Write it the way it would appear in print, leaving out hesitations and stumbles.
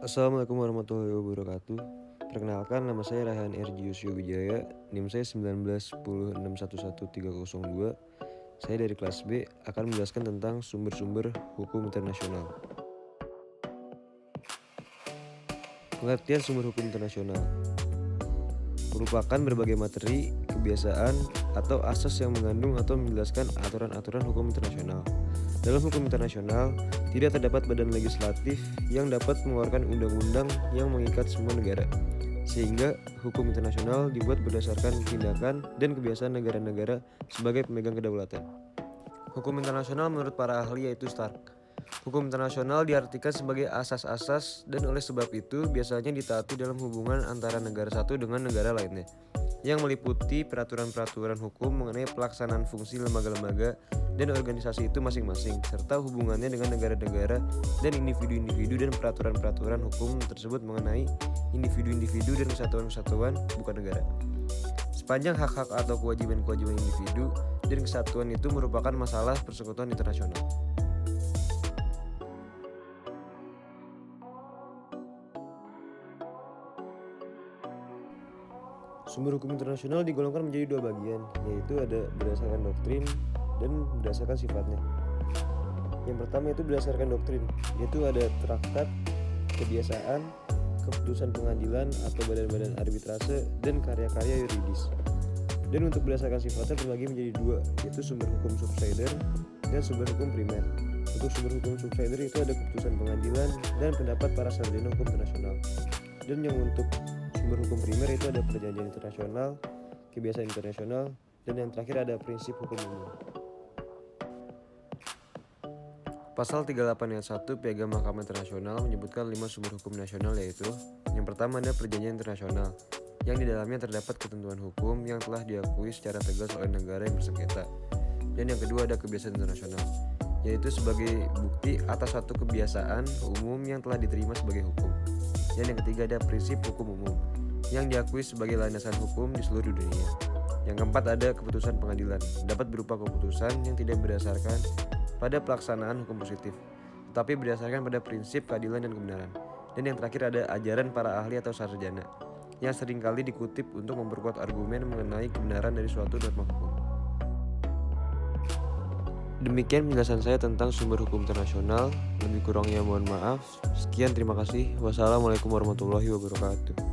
Assalamualaikum warahmatullahi wabarakatuh. Perkenalkan, nama saya Raihan Erjius Wijaya. NIM saya 1910611302. Saya dari kelas B akan menjelaskan tentang sumber-sumber hukum internasional. Pengertian sumber hukum internasional merupakan berbagai materi, kebiasaan, atau asas yang mengandung atau menjelaskan aturan-aturan hukum internasional. Dalam hukum internasional, tidak terdapat badan legislatif yang dapat mengeluarkan undang-undang yang mengikat semua negara, sehingga hukum internasional dibuat berdasarkan tindakan dan kebiasaan negara-negara sebagai pemegang kedaulatan. Hukum internasional menurut para ahli yaitu Stark. Hukum internasional diartikan sebagai asas-asas dan oleh sebab itu biasanya ditaati dalam hubungan antara negara satu dengan negara lainnya, yang meliputi peraturan-peraturan hukum mengenai pelaksanaan fungsi lembaga-lembaga dan organisasi itu masing-masing, serta hubungannya dengan negara-negara dan individu-individu, dan peraturan-peraturan hukum tersebut mengenai individu-individu dan kesatuan-kesatuan bukan negara. Sepanjang hak-hak atau kewajiban-kewajiban individu dan kesatuan itu merupakan masalah persekutuan internasional. Sumber hukum internasional digolongkan menjadi dua bagian, yaitu ada berdasarkan doktrin dan berdasarkan sifatnya. Yang pertama itu berdasarkan doktrin, yaitu ada traktat, kebiasaan, keputusan pengadilan atau badan-badan arbitrase, dan karya-karya yuridis. Dan untuk berdasarkan sifatnya terbagi menjadi dua, yaitu sumber hukum subsidiar dan sumber hukum primer. Untuk sumber hukum subsidiar itu ada keputusan pengadilan dan pendapat para sarjana hukum internasional. Dan yang untuk sumber hukum primer itu ada perjanjian internasional, kebiasaan internasional, dan yang terakhir ada prinsip hukum umum. Pasal 38 ayat 1 Piagam Mahkamah Internasional menyebutkan 5 sumber hukum nasional, yaitu yang pertama ada perjanjian internasional, yang di dalamnya terdapat ketentuan hukum yang telah diakui secara tegas oleh negara yang bersengketa. Dan yang kedua ada kebiasaan internasional, yaitu sebagai bukti atas suatu kebiasaan umum yang telah diterima sebagai hukum. Dan yang ketiga ada prinsip hukum umum, yang diakui sebagai landasan hukum di seluruh dunia. Yang keempat ada keputusan pengadilan, dapat berupa keputusan yang tidak berdasarkan pada pelaksanaan hukum positif, tetapi berdasarkan pada prinsip keadilan dan kebenaran. Dan yang terakhir ada ajaran para ahli atau sarjana, yang seringkali dikutip untuk memperkuat argumen mengenai kebenaran dari suatu norma hukum. Demikian penjelasan saya tentang sumber hukum internasional. Lebih kurangnya mohon maaf. Sekian, terima kasih. Wassalamualaikum warahmatullahi wabarakatuh.